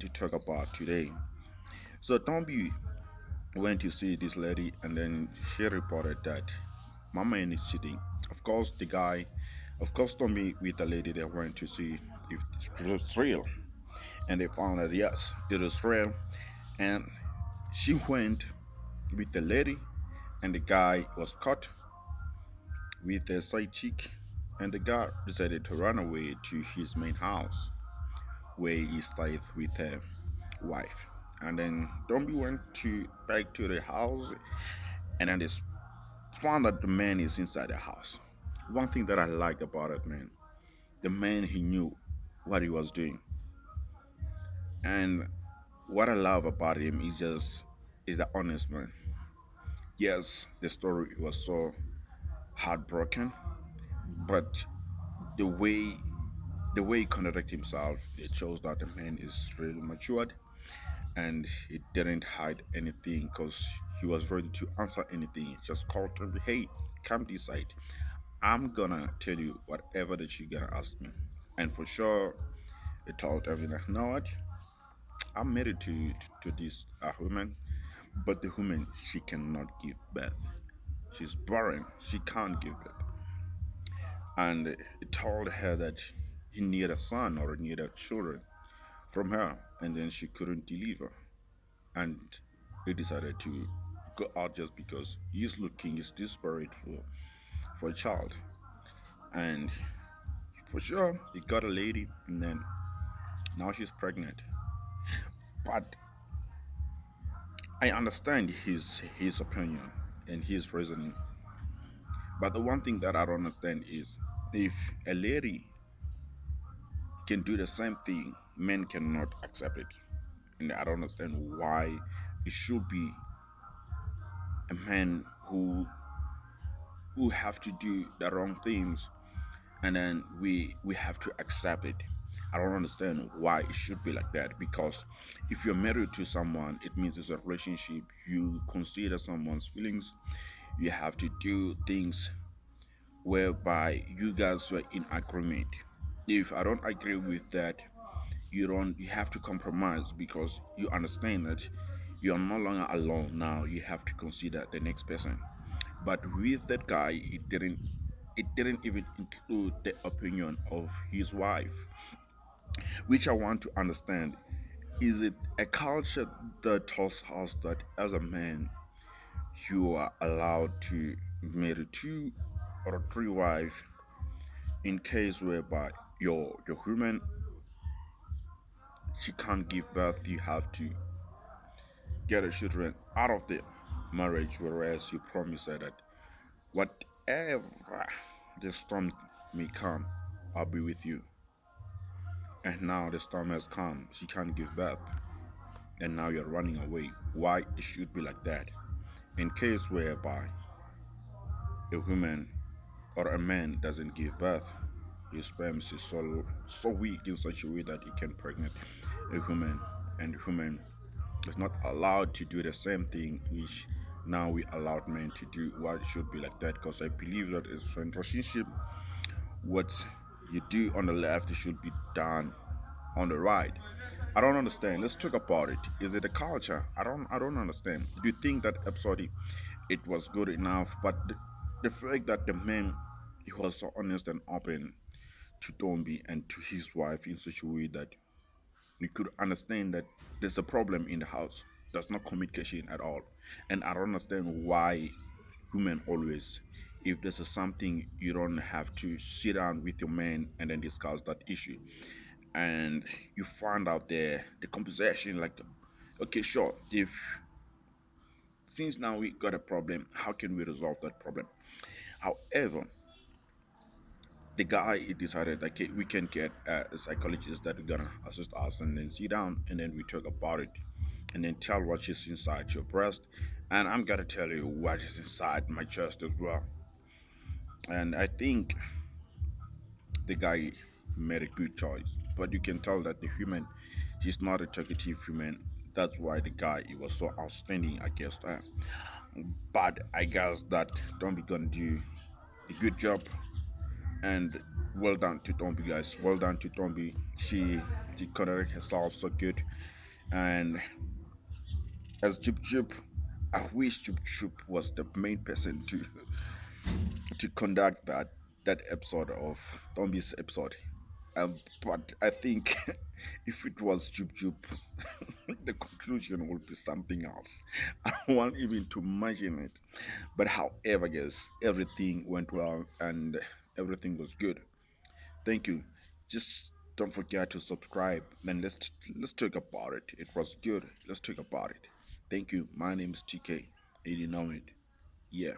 to talk about today. So Tombi went to see this lady and then she reported that my man is cheating. Of course, Tombi with the lady they went to see if it was real. And they found that yes, it was real. And she went with the lady and the guy was caught with a side chick. And the guy decided to run away to his main house where he stayed with her wife. And then Dombi went to back to the house, and then they found that the man is inside the house. One thing that I like about it, man, the man he knew what he was doing, and what I love about him is the honest man. Yes, the story was so heartbroken, but the way the way he conducted himself, it shows that the man is really matured and he didn't hide anything because he was ready to answer anything. He just called him, hey, come this side. I'm gonna tell you whatever that you're gonna ask me. And for sure, he told everything. Like, you know what? I'm married to this woman, but the woman, she cannot give birth. She's barren. She can't give birth. And he told her that he needed a son or needed children from her, and then she couldn't deliver. And he decided to go out just because he's desperate for a child. And for sure, he got a lady, and then now she's pregnant. But I understand his opinion and his reasoning. But the one thing that I don't understand is if a lady can do the same thing, men cannot accept it. And I don't understand why it should be a man who have to do the wrong things and then we have to accept it. I don't understand why it should be like that because if you're married to someone, it means it's a relationship. You consider someone's feelings. You have to do things whereby you guys were in agreement. If I don't agree with that, you have to compromise because you understand that you are no longer alone now. You have to consider the next person. But with that guy, it didn't even include the opinion of his wife, which I want to understand. Is it a culture that tells us that as a man you are allowed to marry two or three wives in case whereby your woman, she can't give birth, you have to get her children out of the marriage, whereas you promise her that whatever the storm may come, I'll be with you. And now the storm has come, she can't give birth, and now you're running away. Why it should be like that? In case whereby a woman or a man doesn't give birth, his sperm is so weak in such a way that it can pregnant a woman, and the woman is not allowed to do the same thing which now we allowed men to do. Why it should be like that? Because I believe that it's a relationship. What you do on the left, it should be done on the right. I don't understand. Let's talk about it. Is it a culture? I don't understand. Do you think that episode it was good enough? But the fact that the man he was so honest and open to Dombi and to his wife in such a way that you could understand that there's a problem in the house. There's no communication at all. And I don't understand why women always, if there's a something, you don't have to sit down with your man and then discuss that issue. And you find out the conversation like, okay, sure, if since now we got a problem, how can we resolve that problem? However, the guy he decided that okay, we can get a psychologist that is gonna assist us and then sit down and then we talk about it and then tell what is inside your breast, and I'm gonna tell you what is inside my chest as well. And I think the guy made a good choice, but you can tell that the human, he's not a talkative human. That's why the guy he was so outstanding against her. But I guess that don't be gonna do a good job, and Well done to Tombi, guys. Well done to Tombi. She conducted herself so good. And as Jup Jup, I wish Jup Jup was the main person to conduct that episode of Tombi's episode. But I think if it was Jup Jup, the conclusion would be something else. I don't want even to imagine it. But however, guys, everything went well and everything was good. Thank you. Just don't forget to subscribe. Then let's talk about it. It was good. Let's talk about it. Thank you. My name is TK. You know it. Yeah.